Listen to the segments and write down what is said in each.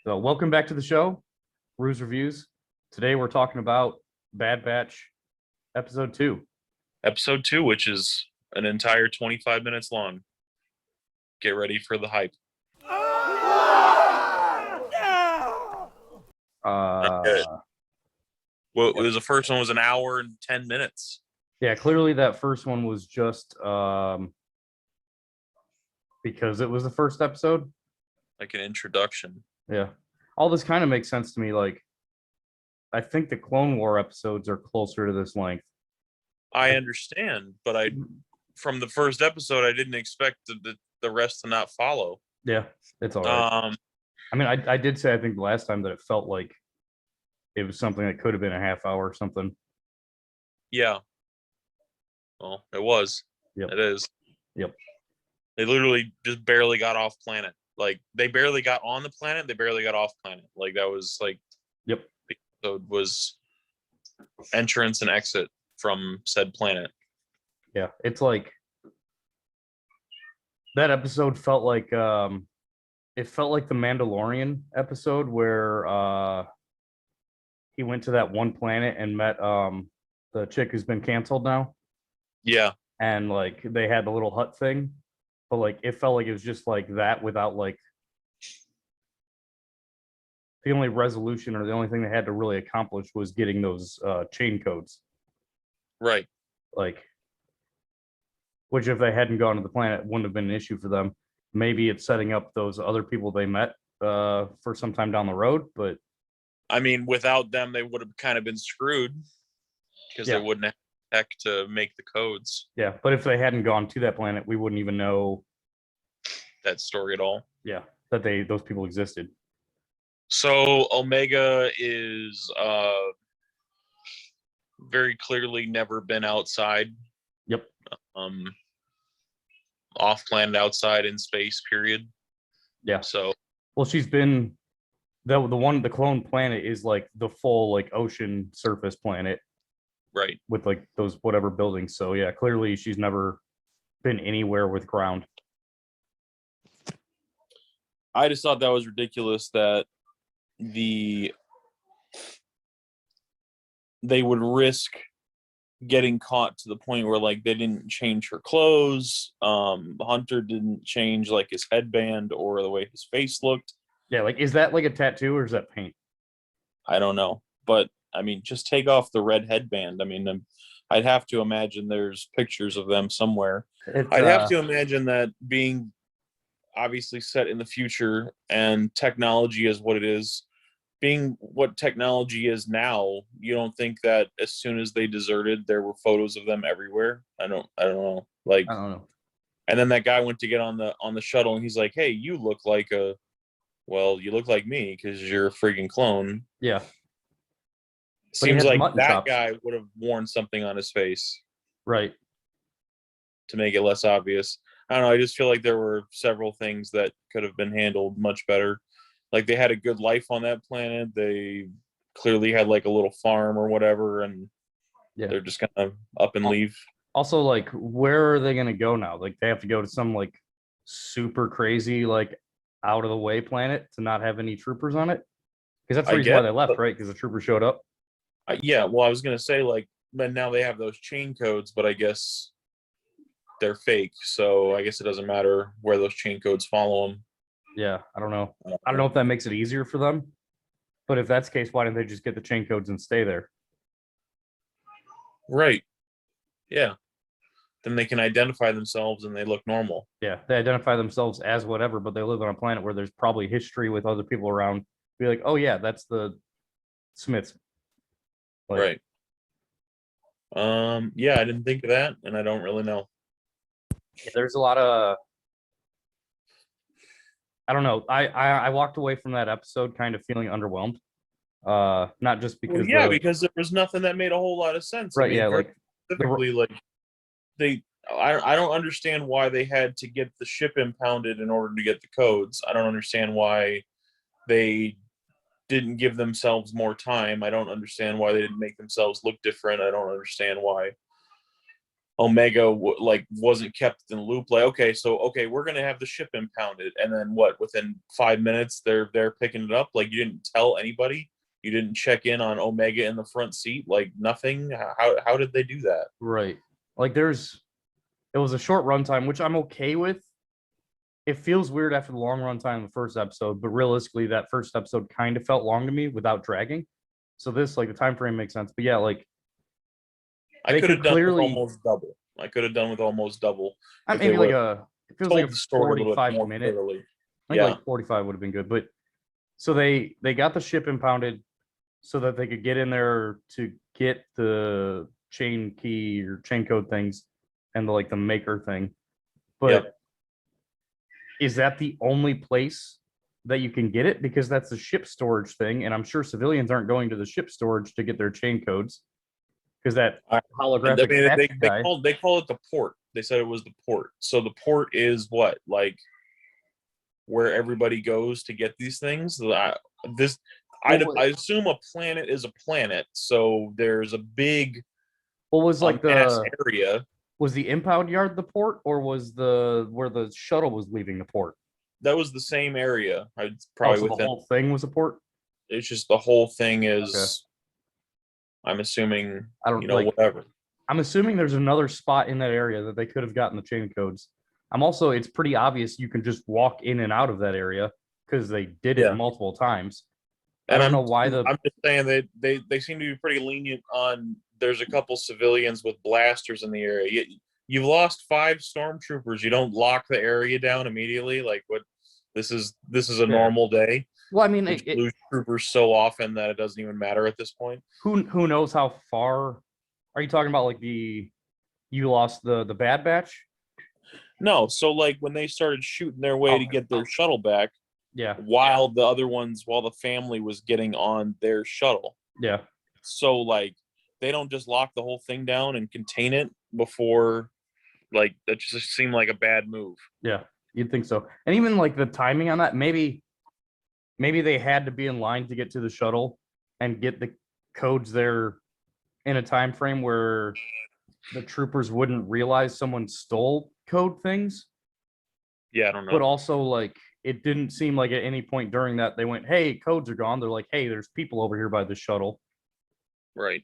So, welcome back to the show, Ruse Reviews. Today we're talking about Bad Batch Episode 2. Episode 2, which is an entire 25 minutes long. Get ready for the hype. Well, it was the first one was an hour and 10 minutes. Yeah, clearly that first one was just because it was the first episode. Like an introduction. Yeah. All this kind of makes sense to me. Like, I think the Clone War episodes are closer to this length. I understand, but from the first episode, I didn't expect the rest to not follow. Yeah, it's all right. I mean, I did say, I think the last time that it felt like it was something that could have been a half hour or something. Yeah. Well, it was. Yep. It is. Yep. They literally just barely got off planet. Like, they barely got on the planet. They barely got off planet. Like, that was like, yep. The episode was entrance and exit from said planet. Yeah. It's like, that episode felt like, it felt like the Mandalorian episode where he went to that one planet and met the chick who's been canceled now. Yeah. And like they had the little hut thing, but like it felt like it was just like that without like the only resolution or the only thing they had to really accomplish was getting those chain codes. Right. Like, which if they hadn't gone to the planet wouldn't have been an issue for them. Maybe it's setting up those other people they met for some time down the road, but I mean, without them, they would have kind of been screwed because they wouldn't have tech to make the codes. Yeah, but if they hadn't gone to that planet, we wouldn't even know that story at all. Yeah, that those people existed. So Omega is very clearly never been outside. Yep. Off planet, outside in space, period. Yeah. So well, she's been the clone planet is like the full like ocean surface planet. Right. With like those whatever buildings. So yeah, clearly she's never been anywhere with ground. I just thought that was ridiculous that they would risk getting caught to the point where like they didn't change her clothes. Hunter didn't change like his headband or the way his face looked. Yeah, like is that like a tattoo or is that paint? I don't know, but I mean, just take off the red headband. I mean, I'd have to imagine there's pictures of them somewhere. I'd have to imagine that being obviously set in the future and technology is what it is, being what technology is now, you don't think that as soon as they deserted, there were photos of them everywhere? I don't know. Like, I don't know. And then that guy went to get on the shuttle and he's like, hey, you look like you look like me because you're a freaking clone. Yeah. Seems like that guy would have worn something on his face. Right. To make it less obvious. I don't know. I just feel like there were several things that could have been handled much better. Like they had a good life on that planet. They clearly had like a little farm or whatever. And they're just kind of up and leave. Also, like, where are they going to go now? Like they have to go to some like super crazy, like out of the way planet to not have any troopers on it. Because that's the reason why they left, right? Because the troopers showed up. Yeah, well, I was gonna say like, but now they have those chain codes, but I guess they're fake, so I guess it doesn't matter where those chain codes follow them. Yeah, I don't know. I don't know if that makes it easier for them, but if that's the case, why didn't they just get the chain codes and stay there? Right. Yeah. Then they can identify themselves and they look normal. Yeah, they identify themselves as whatever, but they live on a planet where there's probably history with other people around. Be like, oh yeah, that's the Smiths. Like, right. Yeah, I didn't think of that, and I don't really know. There's a lot of, I don't know. I walked away from that episode kind of feeling underwhelmed. Not just because because there was nothing that made a whole lot of sense. Right. I mean, yeah. Like specifically, I don't understand why they had to get the ship impounded in order to get the codes. I don't understand why they didn't give themselves more time. I don't understand why they didn't make themselves look different. I don't understand why Omega like wasn't kept in the loop. Like, okay, we're gonna have the ship impounded, and then what? Within 5 minutes, they're picking it up. Like, you didn't tell anybody. You didn't check in on Omega in the front seat. Like, nothing. How did they do that? Right. Like it was a short runtime, which I'm okay with. It feels weird after the long runtime of the first episode, but realistically, that first episode kind of felt long to me without dragging. So this, like, the time frame makes sense. But yeah, like I they could could have done with clearly. almost double. I could have done with almost double I if they maybe would like have a. It feels like told a the story a little bit 45 more minute. clearly. I think Yeah. like 45 would have been good. But so they got the ship impounded so that they could get in there to get the chain key or chain code things and the like the maker thing. But Yep. is that the only place that you can get it? Because that's the ship storage thing, and I'm sure civilians aren't going to the ship storage to get their chain codes because that holographic guy. They call it the port. They said it was the port. So the port is what, like, where everybody goes to get these things. I assume a planet is a planet, so there's a big What was like mass the area. was the impound yard the port, or was the where the shuttle was leaving the port? That was the same area. I'd Oh, probably so the within. whole thing was a port. It's just the whole thing is. Okay. I'm assuming. I don't like. Whatever. I'm assuming there's another spot in that area that they could have gotten the chain codes. It's pretty obvious you can just walk in and out of that area because they did it multiple times. I don't know why I'm just saying that they seem to be pretty lenient on. There's a couple civilians with blasters in the area. You've lost 5 stormtroopers. You don't lock the area down immediately. Like, what? This is a normal day. Well, I mean, we lose troopers so often that it doesn't even matter at this point. Who knows how far? Are you talking about like you lost the Bad Batch? No, so like when they started shooting their way to get their shuttle back, while the family was getting on their shuttle. Yeah. So like they don't just lock the whole thing down and contain it before, like, that just seemed like a bad move. Yeah, you'd think so. And even like the timing on that, maybe they had to be in line to get to the shuttle and get the codes there in a time frame where the troopers wouldn't realize someone stole code things. Yeah, I don't know. But also, like, it didn't seem like at any point during that they went, "Hey, codes are gone." They're like, "Hey, there's people over here by the shuttle." Right.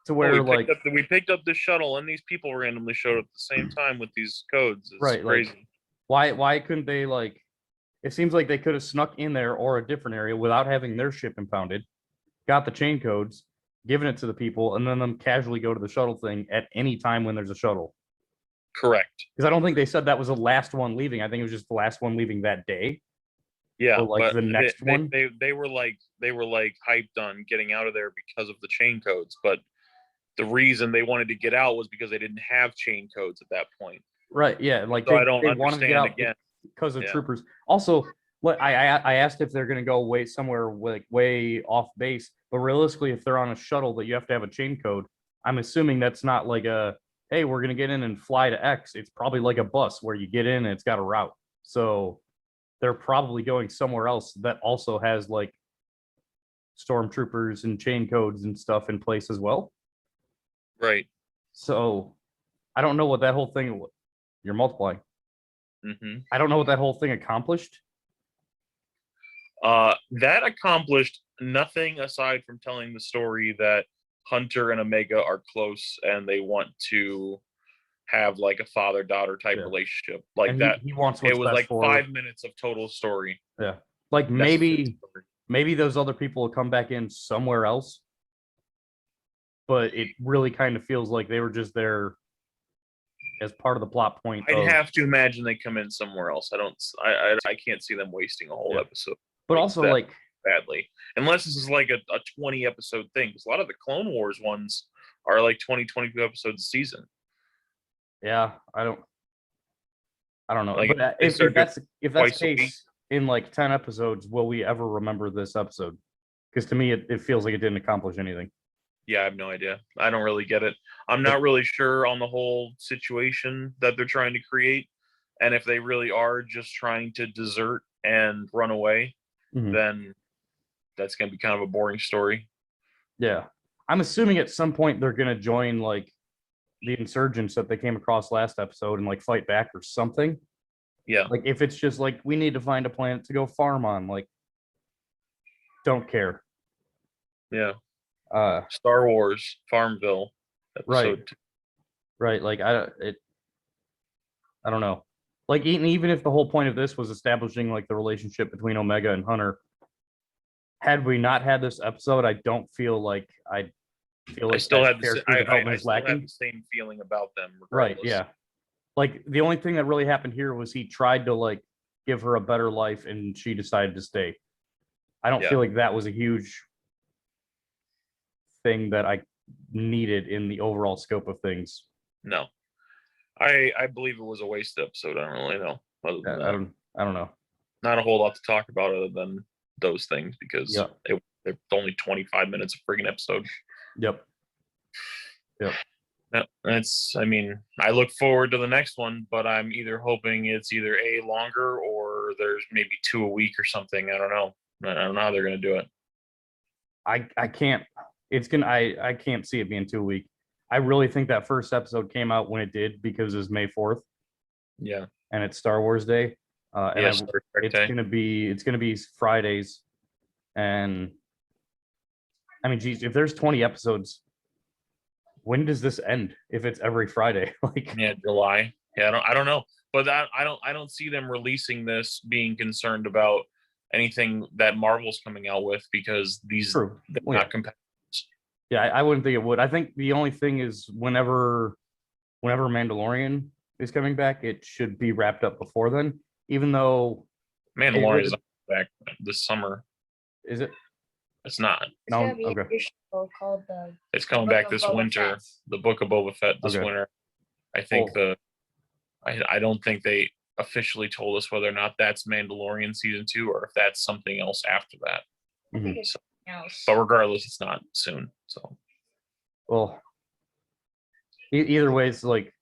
To where we picked up the shuttle and these people randomly showed up at the same time with these codes. It's crazy. Like, why couldn't they, like? It seems like they could have snuck in there or a different area without having their ship impounded, got the chain codes, given it to the people, and then them casually go to the shuttle thing at any time when there's a shuttle. Correct. Because I don't think they said that was the last one leaving. I think it was just the last one leaving that day. Yeah, or like the next one. They were like hyped on getting out of there because of the chain codes, but the reason they wanted to get out was because they didn't have chain codes at that point. Right. Yeah. Like so they wanted to get out again because of troopers. Also, what I asked if they're going to go somewhere way off base, but realistically, if they're on a shuttle that you have to have a chain code, I'm assuming that's not like hey, we're going to get in and fly to X. It's probably like a bus where you get in and it's got a route. So they're probably going somewhere else that also has like stormtroopers and chain codes and stuff in place as well. Right. So I don't know what that whole thing. You're multiplying. Mm-hmm. I don't know what that whole thing accomplished. That accomplished nothing aside from telling the story that Hunter and Omega are close and they want to have like a father-daughter type relationship. Like and that. He wants it was like 5 minutes of total story. Yeah. Like maybe those other people will come back in somewhere else. But it really kind of feels like they were just there as part of the plot point. I'd have to imagine they come in somewhere else. I can't see them wasting a whole episode. But also like badly, unless this is like a 20 episode thing. Because a lot of the Clone Wars ones are like 22 episodes a season. Yeah, I don't know. Like, but if that's the case, in like 10 episodes, will we ever remember this episode? Because to me, it feels like it didn't accomplish anything. Yeah, I have no idea. I don't really get it. I'm not really sure on the whole situation that they're trying to create. And if they really are just trying to desert and run away, then that's going to be kind of a boring story. Yeah. I'm assuming at some point they're going to join like the insurgents that they came across last episode and like fight back or something. Yeah. Like if it's just like we need to find a planet to go farm on, like don't care. Yeah. Star Wars Farmville episode. Right. Like I don't know. Like even if the whole point of this was establishing like the relationship between Omega and Hunter, had we not had this episode, I don't feel like I still had character development is lacking. Have the same feeling about them. Right. Yeah. Like the only thing that really happened here was he tried to like give her a better life and she decided to stay. I don't feel like that was a huge thing that I needed in the overall scope of things. No. I believe it was a waste episode. I don't really know. I don't know. Not a whole lot to talk about other than those things because they're only 25 minutes of friggin' episode. Yep. I mean, I look forward to the next one, but I'm either hoping it's either A, longer, or there's maybe 2 a week or something. I don't know. I don't know how they're gonna do it. I can't. I can't see it being 2 a week. I really think that first episode came out when it did because it's May 4th. Yeah. And it's Star Wars Day. It's gonna be Fridays. And I mean, geez, if there's 20 episodes, when does this end? If it's every Friday, like July. Yeah, I don't know, but I don't see them releasing this being concerned about anything that Marvel's coming out with because they're not compatible. Yeah, I wouldn't think it would. I think the only thing is whenever Mandalorian is coming back, it should be wrapped up before then. Even though Mandalorian is back this summer. Is it? It's not. No. Okay. Called it's coming back this winter. The Book of Boba Fett this winter. I think I don't think they officially told us whether or not that's Mandalorian season 2 or if that's something else after that. Mm-hmm. But regardless, it's not soon. So, well, either way, it's like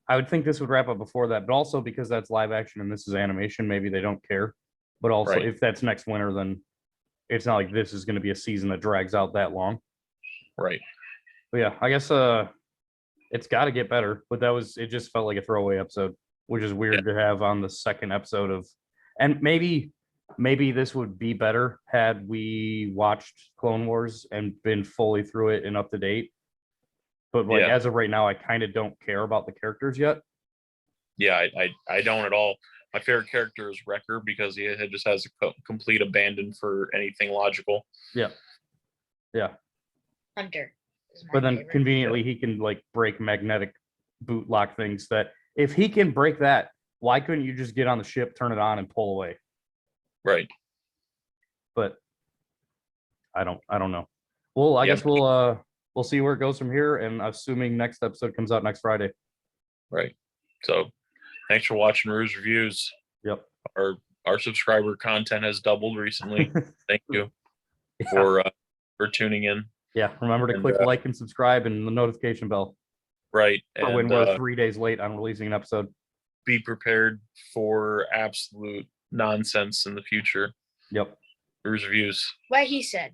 I would think this would wrap up before that, but also because that's live action and this is animation, maybe they don't care. But also, if that's next winter, then it's not like this is going to be a season that drags out that long. Right. But yeah, I guess it's got to get better. But it just felt like a throwaway episode, which is weird to have on the second episode of, and maybe this would be better had we watched Clone Wars and been fully through it and up to date. But like as of right now, I kind of don't care about the characters yet. Yeah, I don't at all. My favorite character is Wrecker because he just has a complete abandon for anything logical. Yeah. Hunter. But then conveniently he can like break magnetic boot lock things that if he can break that, why couldn't you just get on the ship, turn it on and pull away? Right. But I don't know. Well, I guess we'll see where it goes from here, and assuming next episode comes out next Friday. Right. So thanks for watching Rue's Reviews. Yep. Our subscriber content has doubled recently. Thank you for tuning in. Yeah. Remember to click like and subscribe and the notification bell. Right. For when we're 3 days late on releasing an episode. Be prepared for absolute nonsense in the future. Yep. Rue's Reviews. What he said.